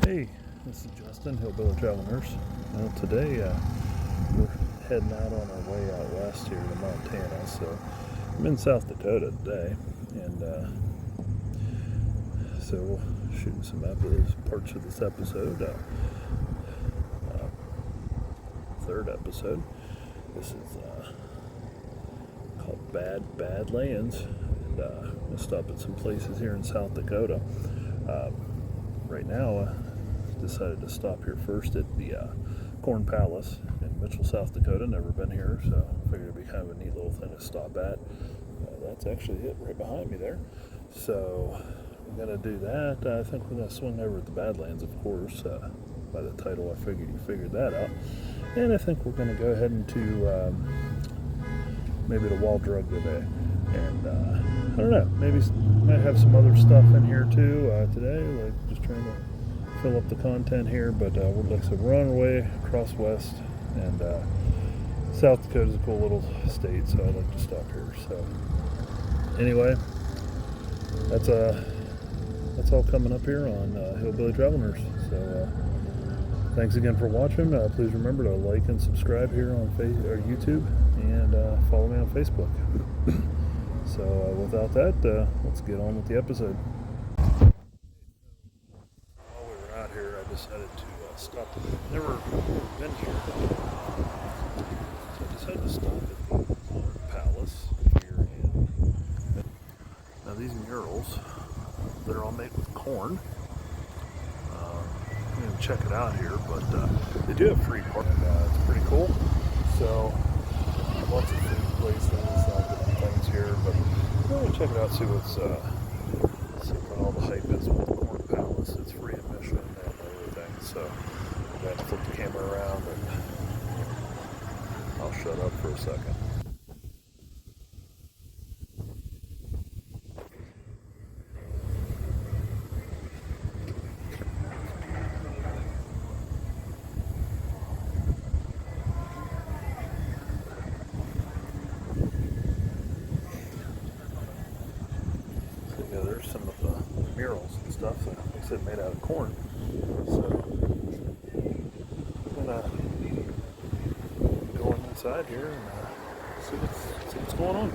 Hey, this is Justin, Hillbilly Travel Nurse. Well, today we're heading out on our way out west here to Montana. So I'm in South Dakota today, and so we'll shoot some parts of this episode. Third episode. This is called Badlands, and we'll stop at some places here in South Dakota. Right now, decided to stop here first at the Corn Palace in Mitchell, South Dakota. Never been here, so figured it'd be kind of a neat little thing to stop at. That's actually it right behind me there. So we're gonna do that. I think we're gonna swing over at the Badlands, of course. By the title, I figured you figured that out. And I think we're gonna go ahead into maybe the Wall Drug today. And I don't know, maybe might have some other stuff in here too today, like just trying to fill up the content here. But like I said, we're on our way across west, and South Dakota is a cool little state, so I'd like to stop here. So anyway, that's all coming up here on Hillbilly Travel Nurse. So thanks again for watching. Please remember to like and subscribe here on YouTube, and follow me on Facebook. So without that, let's get on with the episode. While we were out here, I decided to stop. Never been here, so I decided to stop at the Palace here. Now these murals, they're all made with corn. I'm going to check it out here, but they do have free parking. It's pretty cool. So lots of food places, different things here, but I'm going to check it out, see what all the hype is with the Corn Palace. It's free admission and everything, so I'm going to flip the camera around and I'll shut up for a second. Yeah, there's some of the murals and stuff that, like I said, made out of corn. So I'm gonna go on inside here and see what's going on.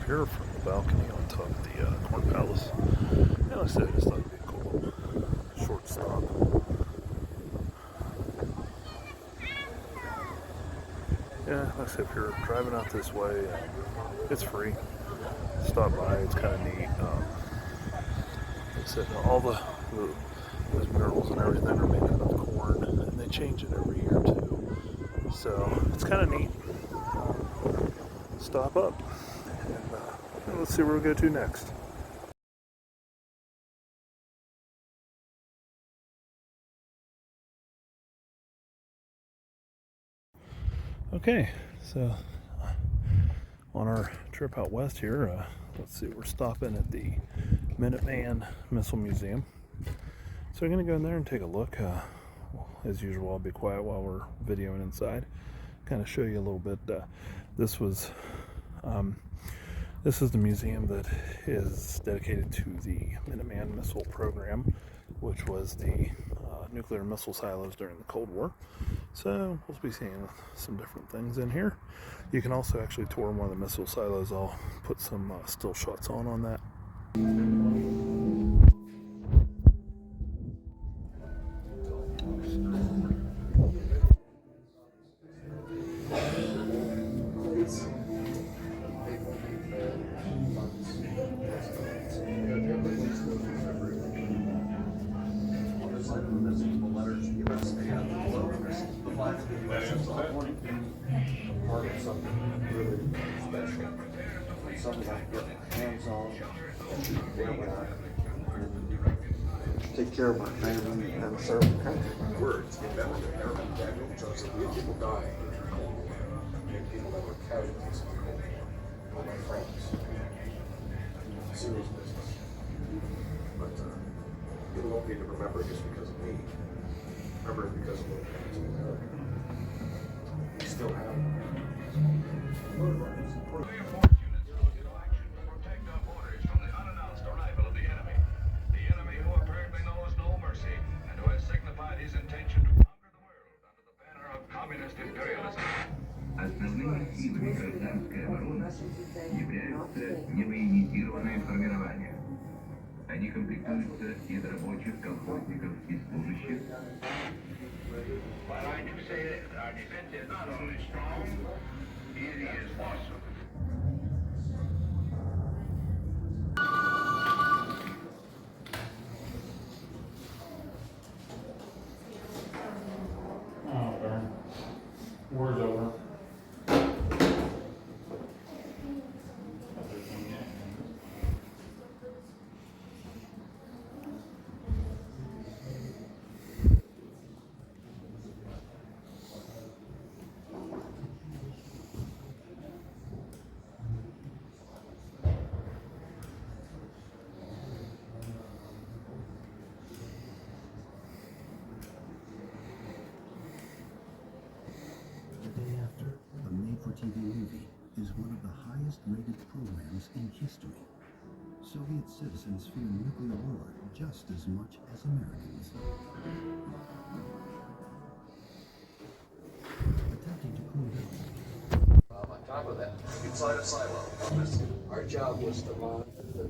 Here from the balcony on top of the Corn Palace. And like I said, I just thought it'd be a cool little short stop. Yeah, like I said, if you're driving out this way, it's free. Stop by, it's kind of neat. Like I said, all those murals and everything are made out of corn, and they change it every year too. So it's kind of neat. Stop up. And let's see where we go to next. Okay, so on our trip out west here, let's see, we're stopping at the Minuteman Missile Museum. So we're going to go in there and take a look. As usual, I'll be quiet while we're videoing inside. Kind of show you a little bit. This was This is the museum that is dedicated to the Minuteman missile program, which was the nuclear missile silos during the Cold War. So we'll be seeing some different things in here. You can also actually tour one of the missile silos. I'll put some still shots on that. Something really special, something I can get my hands on, and take care of my family and serve the country. Words in Bethlehem, Airman Daniel Joseph. People dying in the Cold War. People that were casualties of the Cold War. All my friends. Serious business. But you don't need to remember it just because of me. Remember it because of what it meant to America. We still have it. Основными силами гражданской обороны являются невоенизированные формирования. Они комплектуются из рабочих, колхозников и служащих. But I do say this, our defense is not only strong, it is awesome. Oh, darn. War's over. TV movie is one of the highest rated programs in history. Soviet citizens fear nuclear war just as much as Americans. Attempting to cool down. On top of that, inside a silo, our job was to monitor the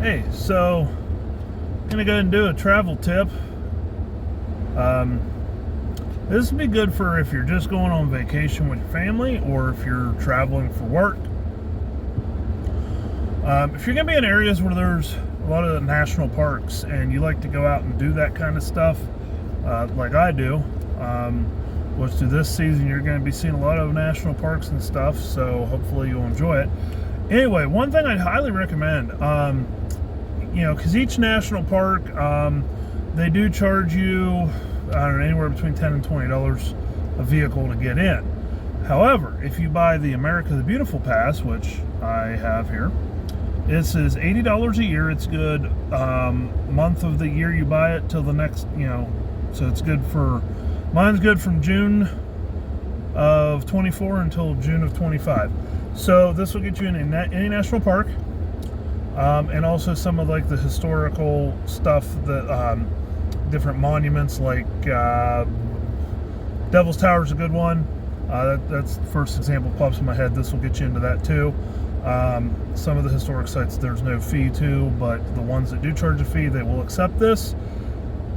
Hey, so I'm gonna go ahead and do a travel tip. This would be good for if you're just going on vacation with your family or if you're traveling for work. If you're gonna be in areas where there's a lot of national parks and you like to go out and do that kind of stuff, like I do, which through this season you're gonna be seeing a lot of national parks and stuff, so hopefully you'll enjoy it. Anyway, one thing I'd highly recommend, because each national park, they do charge you, I don't know, anywhere between $10 and $20 a vehicle to get in. However, if you buy the America the Beautiful Pass, which I have here, this is $80 a year. It's good month of the year you buy it till the next, so it's good for, mine's good from June of 24 until June of 25. So this will get you in any national park, and also some of like the historical stuff, that different monuments, like Devil's Tower is a good one. That's the first example that pops in my head. This will get you into that too. Some of the historic sites there's no fee to, but the ones that do charge a fee, they will accept this.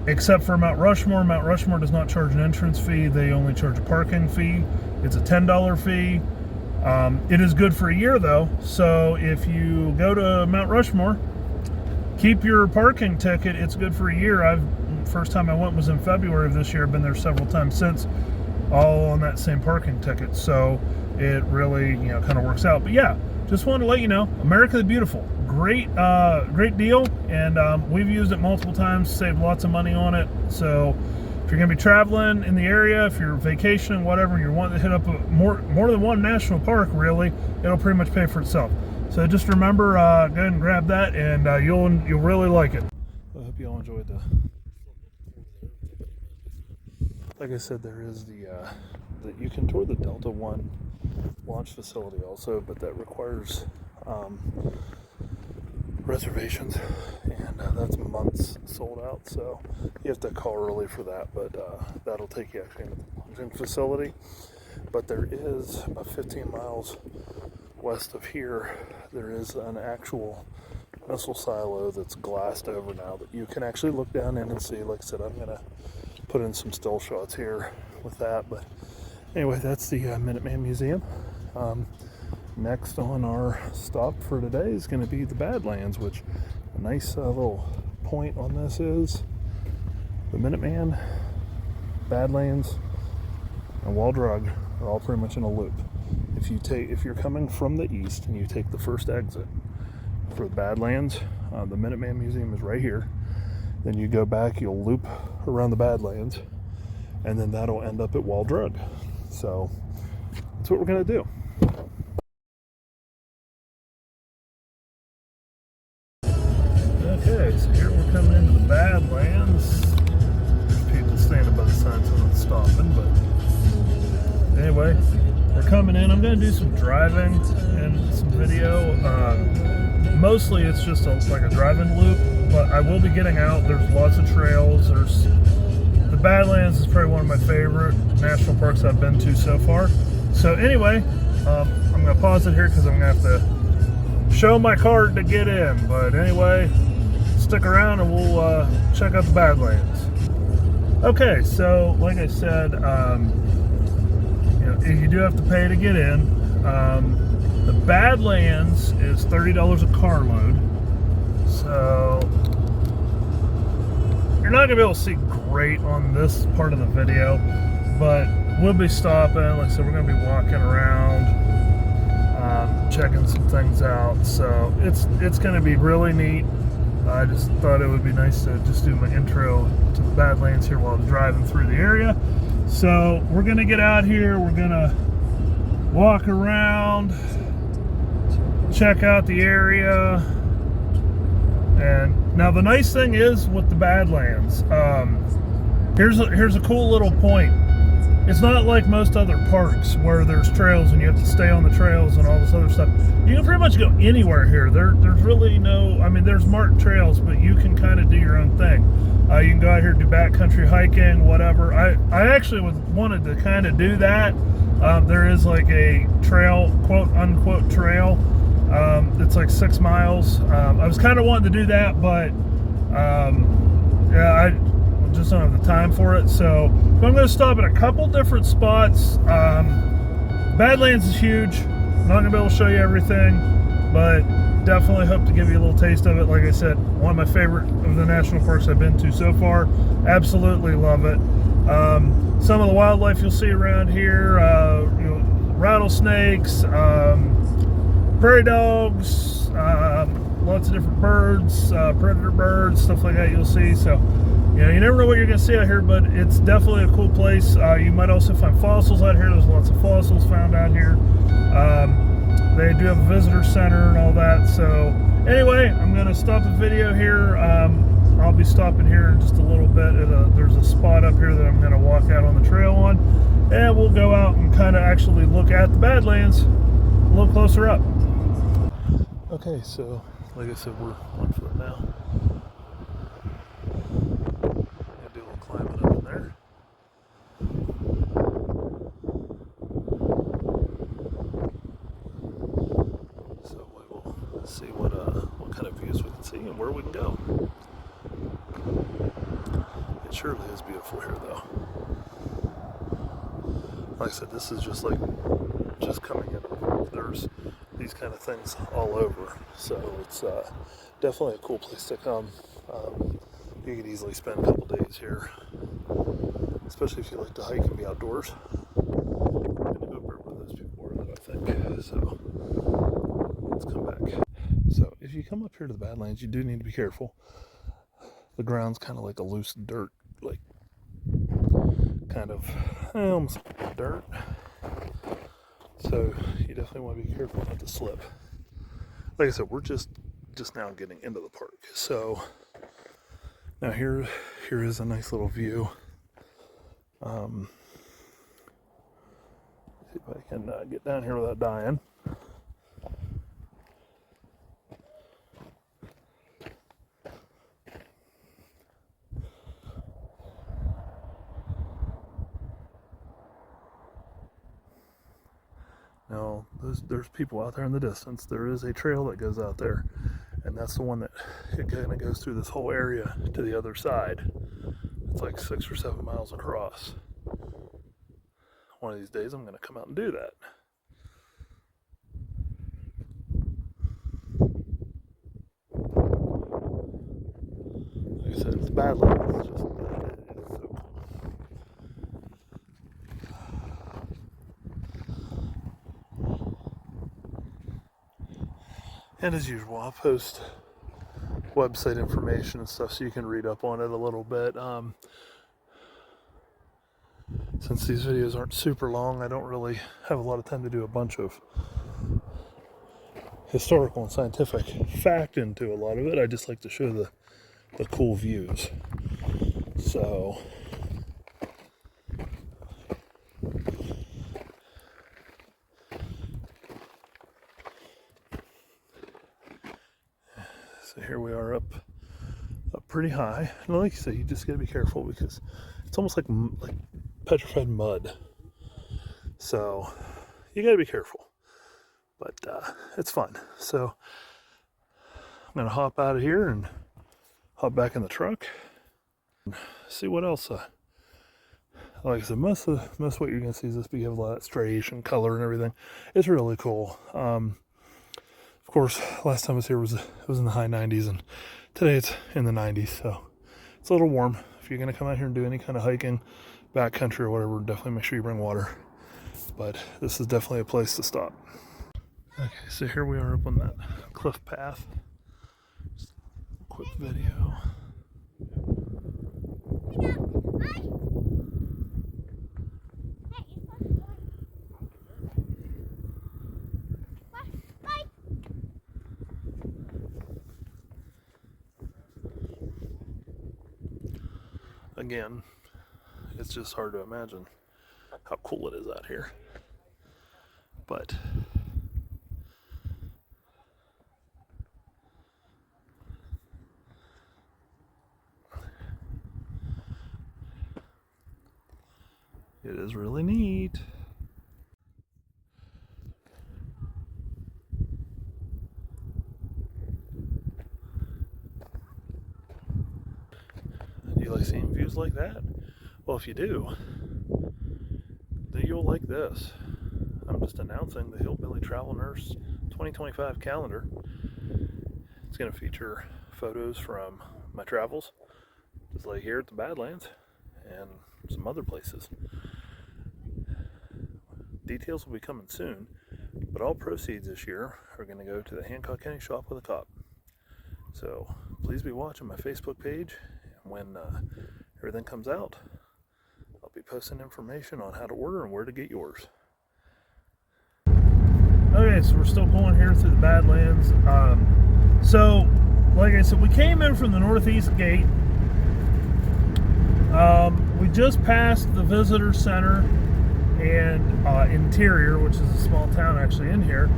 Except for Mount Rushmore. Mount Rushmore does not charge an entrance fee. They only charge a parking fee. It's a $10 fee. It is good for a year though, so if you go to Mount Rushmore, keep your parking ticket. It's good for a year. First time I went was in February of this year. I've been there several times since, all on that same parking ticket, so it really kind of works out. But yeah, just wanted to let you know, America the Beautiful, great deal. and we've used it multiple times, saved lots of money on it. So if you're going to be traveling in the area, if you're vacationing, whatever, and you're wanting to hit up more than one national park, really, it'll pretty much pay for itself. So just remember, go ahead and grab that, and you'll really like it. I hope you all enjoyed the. Like I said, there is the you can tour the Delta One launch facility also, but that requires reservations, and that's months sold out, so you have to call early for that. But that'll take you actually into the launching facility. But there is about 15 miles west of here, there is an actual missile silo that's glassed over now that you can actually look down in and see. Like I said, I'm gonna put in some still shots here with that. But anyway, that's the Minuteman Museum. Next on our stop for today is going to be the Badlands, which a nice little point on this is the Minuteman, Badlands, and Wall Drug are all pretty much in a loop. If you're coming from the east and you take the first exit for the Badlands, the Minuteman Museum is right here. Then you go back, you'll loop around the Badlands, and then that'll end up at Wall Drug. So that's what we're going to do. Okay, so here we're coming into the Badlands. There's people standing by the sign, so I'm not stopping, but anyway, we're coming in. I'm going to do some driving and some video. Mostly it's just like a driving loop, but I will be getting out. There's lots of trails. The Badlands is probably one of my favorite national parks I've been to so far. So anyway, I'm going to pause it here because I'm going to have to show my card to get in. But anyway, stick around and we'll check out the Badlands. Okay, so like I said, you do have to pay to get in. The Badlands is $30 a carload, so you're not gonna be able to see great on this part of the video, but we'll be stopping. Like I said, we're gonna be walking around, checking some things out. So it's gonna be really neat. I just thought it would be nice to just do my intro to the Badlands here while I'm driving through the area. So we're gonna get out here, we're gonna walk around, check out the area. And now the nice thing is with the Badlands, here's a cool little point. It's not like most other parks where there's trails and you have to stay on the trails and all this other stuff. You can pretty much go anywhere here. There's really no, I mean, there's marked trails, but you can kind of do your own thing. You can go out here and do backcountry hiking, whatever. I actually wanted to kind of do that. There is like a trail, quote unquote trail. It's like 6 miles. I was kind of wanting to do that, but yeah, I just don't have the time for it. So I'm going to stop at a couple different spots. Badlands is huge. I'm not going to be able to show you everything, but definitely hope to give you a little taste of it. Like I said, one of my favorite of the national parks I've been to so far. Absolutely love it. Some of the wildlife you'll see around here, rattlesnakes, prairie dogs, lots of different birds, predator birds, stuff like that you'll see. So, you never know what you're going to see out here, but it's definitely a cool place. You might also find fossils out here. There's lots of fossils found out here. They do have a visitor center and all that. So anyway, I'm going to stop the video here. I'll be stopping here in just a little bit. There's a spot up here that I'm going to walk out on the trail on, and we'll go out and kind of actually look at the Badlands a little closer up. Okay, so like I said, we're on foot now. Gonna do a little climbing up in there. So we will see what kind of views we can see and where we can go. It surely is beautiful here, though. Like I said, this is just coming in. There's these kind of things all over, so it's definitely a cool place to come. You could easily spend a couple days here, especially if you like to hike and be outdoors. I'm gonna go over where those people were, though, I think. So let's come back. So if you come up here to the Badlands, you do need to be careful. The ground's kind of like a loose dirt, like kind of almost dirt. So you definitely want to be careful not to slip. Like I said, we're just now getting into the park. So now here is a nice little view. See if I can get down here without dying. Now, there's people out there in the distance. There is a trail that goes out there, and that's the one that it kind of goes through this whole area to the other side. It's like 6 or 7 miles across. One of these days, I'm going to come out and do that. Like I said, it's badlands. It's just, it is so cool. And as usual, I'll post website information and stuff so you can read up on it a little bit. Since these videos aren't super long, I don't really have a lot of time to do a bunch of historical and scientific fact into a lot of it. I just like to show the cool views. So here we are up pretty high. And like you said, you just got to be careful because it's almost like petrified mud. So you got to be careful. But it's fun. So I'm going to hop out of here and hop back in the truck and see what else. Like I said, most of what you're going to see is this big, have a lot of striation, color, and everything. It's really cool. Of course, last time I was here it was in the high 90s, and today it's in the 90s, so it's a little warm. If you're going to come out here and do any kind of hiking, backcountry or whatever, definitely make sure you bring water. But this is definitely a place to stop. Okay, so here we are up on that cliff path. Just a quick video. Again, it's just hard to imagine how cool it is out here. But it is really neat. Do you like seeing views like that? Well, if you do, then you'll like this. I'm just announcing the Hillbilly Travel Nurse 2025 calendar. It's going to feature photos from my travels, just like here at the Badlands and some other places. Details will be coming soon, but all proceeds this year are going to go to the Hancock County Shop with a Cop. So please be watching my Facebook page, and when everything comes out, I'll be posting information on how to order and where to get yours. Okay, so we're still going here through the Badlands. So, like I said, we came in from the northeast gate. We just passed the visitor center and Interior, which is a small town actually in here.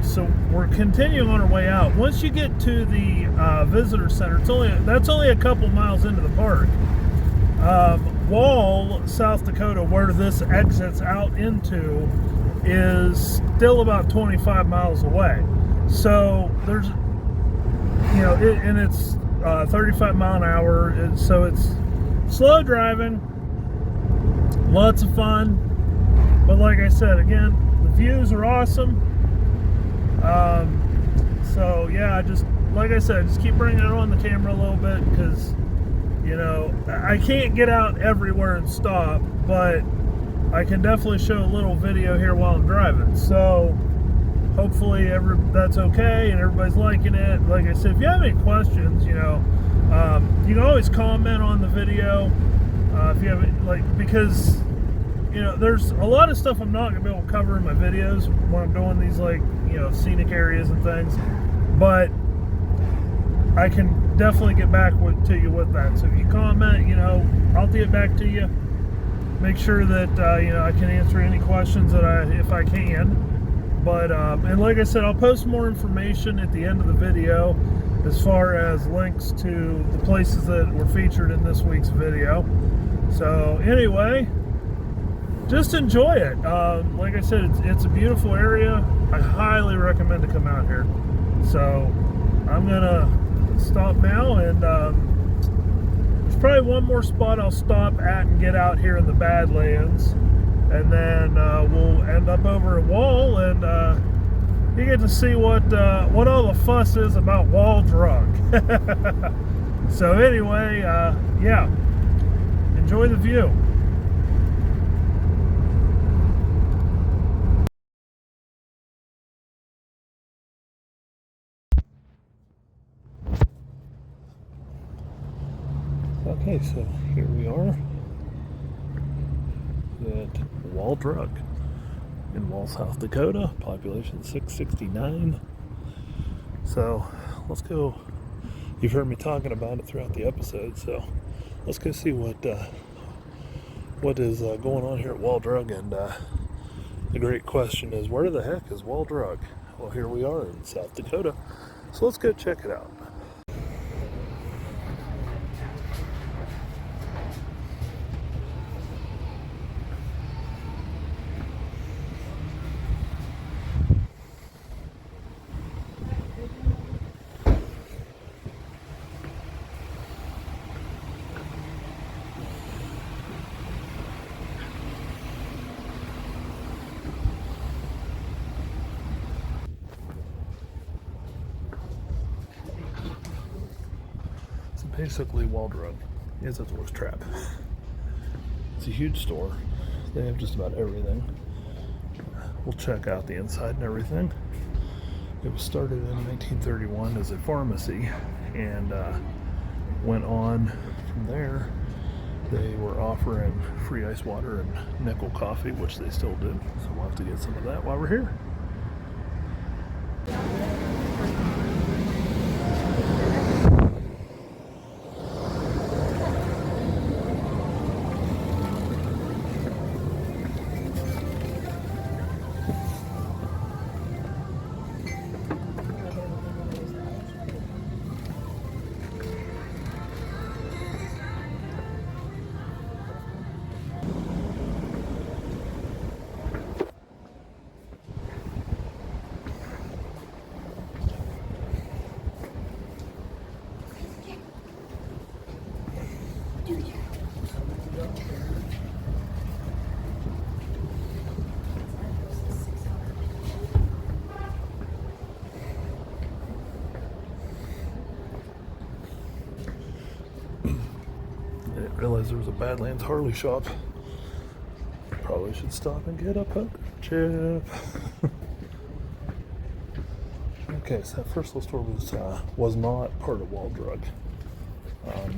So we're continuing on our way out. Once you get to the visitor center, that's only a couple miles into the park. Wall, South Dakota, where this exits out into, is still about 25 miles away. So there's, and it's 35 mile an hour. So it's slow driving, lots of fun. But like I said, again, the views are awesome. So yeah, like I said, just keep bringing it on the camera a little bit because, I can't get out everywhere and stop, but I can definitely show a little video here while I'm driving. So hopefully that's okay and everybody's liking it. Like I said, if you have any questions, you can always comment on the video. If you have because there's a lot of stuff I'm not gonna be able to cover in my videos when I'm doing these scenic areas and things, but I can definitely get back to you with that. So if you comment, I'll get back to you. Make sure that I can answer any questions if I can. But and like I said, I'll post more information at the end of the video as far as links to the places that were featured in this week's video. So anyway, just enjoy it. Like I said, it's a beautiful area. I highly recommend to come out here. So I'm gonna stop now, and there's probably one more spot I'll stop at and get out here in the Badlands, and then we'll end up over at Wall, and you get to see what all the fuss is about Wall Drug. So anyway, yeah, enjoy the view. Okay, so here we are at Wall Drug in Wall, South Dakota, population 669. So let's go. You've heard me talking about it throughout the episode, so let's go see what is going on here at Wall Drug. And the great question is, where the heck is Wall Drug? Well, here we are in South Dakota, so let's go check it out. Basically, Wall Drug is a tourist trap. It's a huge store. They have just about everything. We'll check out the inside and everything. It was started in 1931 as a pharmacy, and went on from there. They were offering free ice water and nickel coffee, which they still do. So we'll have to get some of that while we're here. Realized there was a Badlands Harley shop. Probably should stop and get a poker chip. Okay, so that first little store was not part of Wall Drug. I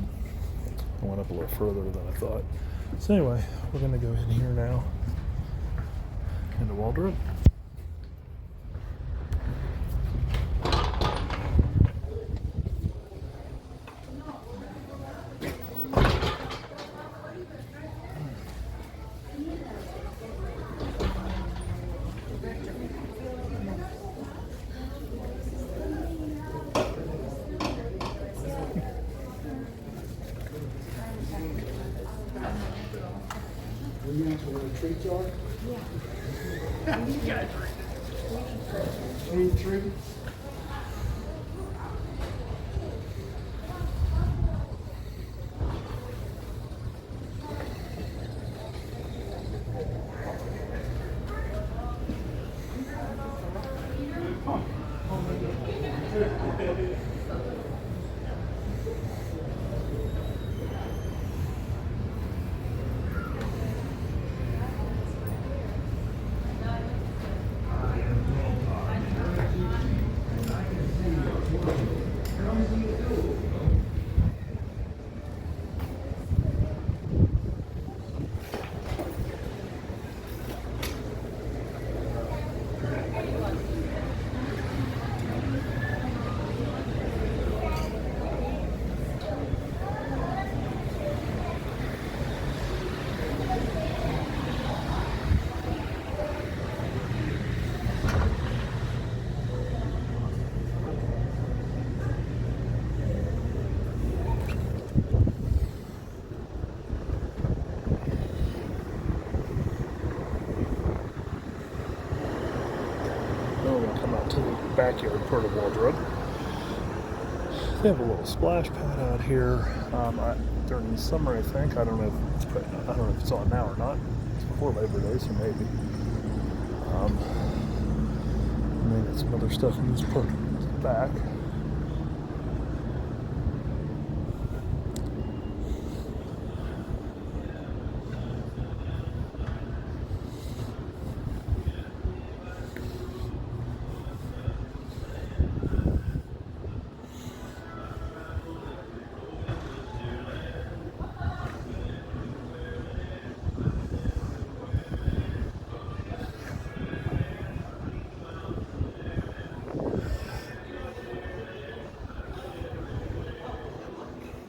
went up a little further than I thought. So anyway, we're gonna go in here now into Wall Drug. You answer where the treats are? Yeah. Any treat? backyard part of Waldrop. They have a little splash pad out here during the summer, I think. I don't know if it's on now or not. It's before Labor Day, so maybe. And then got some other stuff in this park back.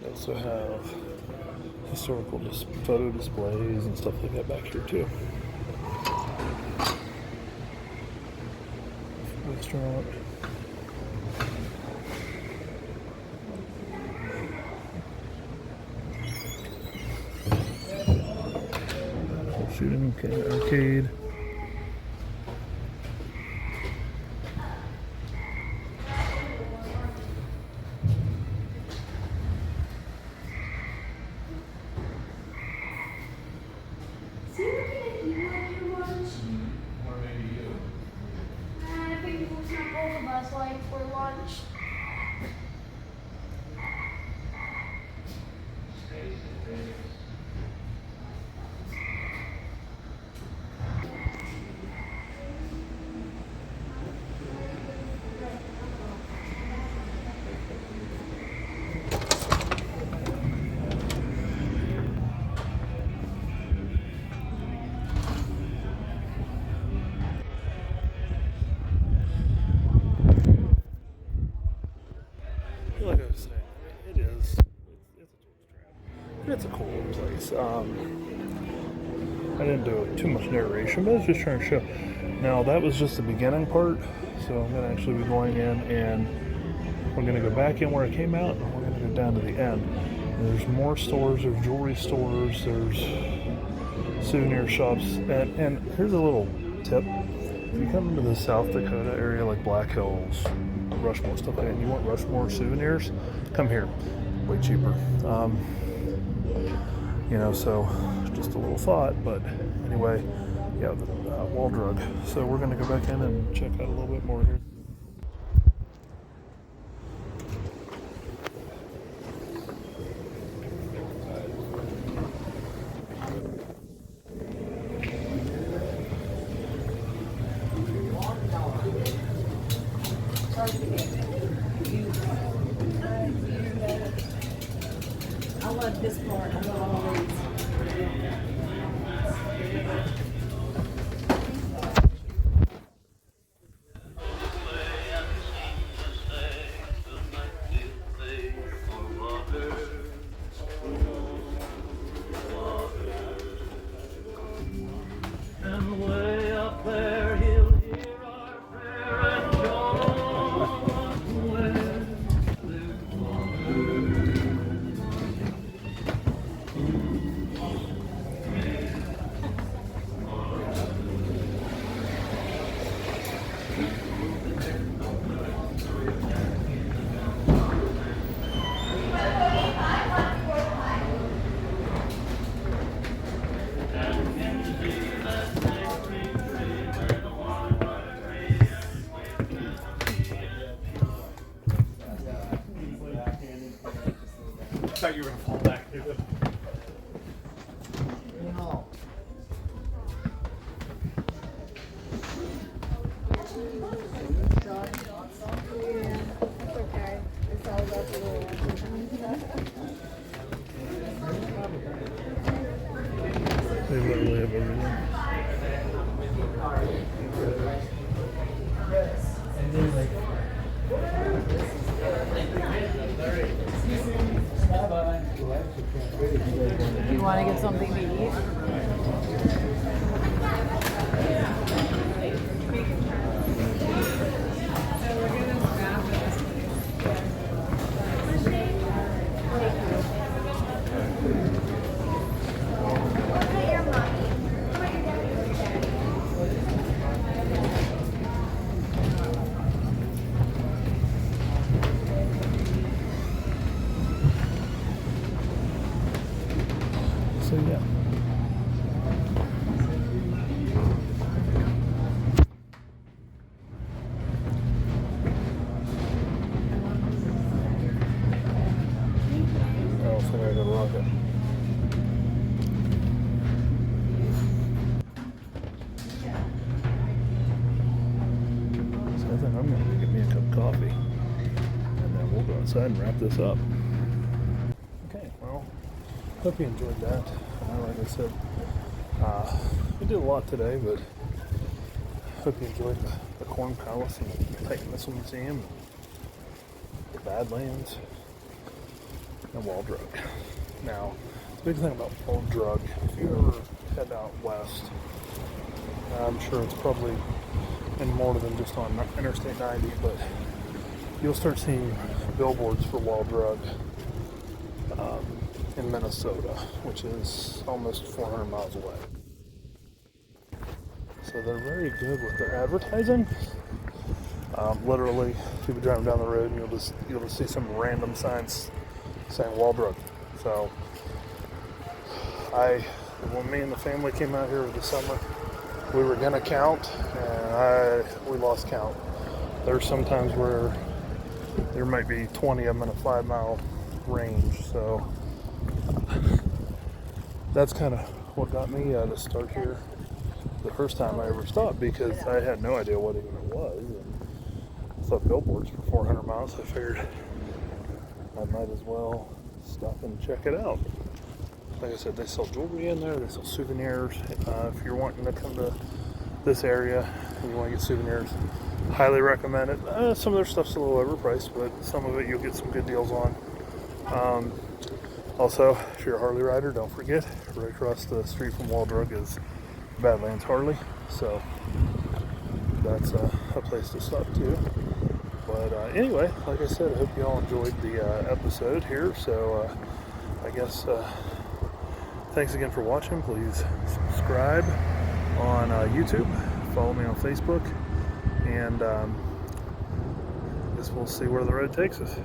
They also have historical photo displays and stuff like that back here too. Restaurant. Shooting arcade. I think we'll take both of us like for lunch. Like I was saying, it is. It's a tourist trap. It's a cool little place. I didn't do too much narration, but I was just trying to show. Now that was just the beginning part, so I'm gonna actually be going in and we're gonna go back in where it came out, and we're gonna go down to the end. And there's more stores. There's jewelry stores. There's souvenir shops. And here's a little tip: if you come into the South Dakota area, like Black Hills, Rushmore, stuff like that, and you want Rushmore souvenirs, come here. Way cheaper. So just a little thought, but anyway, yeah, the Waldrug. So we're gonna go back in and check out a little bit more here. I love this part. I love all these. And way up there he'll hear our prayer and joy where there's water. I thought you were gonna fall back to it. That's okay. It's all about the little They literally have everything. Do you want to get something to eat? So yeah. I don't think I can rock it. So I think I'm going to get me a cup of coffee, and then we'll go outside and wrap this up. Okay, well, hope you enjoyed that. Like I said, we did a lot today, but hope you enjoyed the Corn Palace and the Titan Missile Museum, the Badlands, and Wall Drug. Now, the big thing about Wall Drug, if you ever head out west, I'm sure it's probably in more than just on Interstate 90, but you'll start seeing billboards for Wall Drug in Minnesota, which is almost 400 miles away. So they're very good with their advertising. Literally, if you'll be driving down the road and you'll just see some random signs saying Wall Drug. So when me and the family came out here this summer, we were gonna count, and we lost count. There's some times where there might be 20 of them in a 5-mile range. So that's kind of what got me to start here the first time I ever stopped, because I had no idea what even it was. And I saw billboards for 400 miles. So I figured I might as well stop and check it out. Like I said, they sell jewelry in there, they sell souvenirs. If you're wanting to come to this area and you want to get souvenirs, highly recommend it. Some of their stuff's a little overpriced, but some of it you'll get some good deals on. Also, if you're a Harley rider, don't forget, right across the street from Wall Drug is Badlands Harley. So that's a place to stop too. But anyway, like I said, I hope you all enjoyed the episode here. So I guess thanks again for watching. Please subscribe on YouTube. Follow me on Facebook. And I guess we'll see where the road takes us.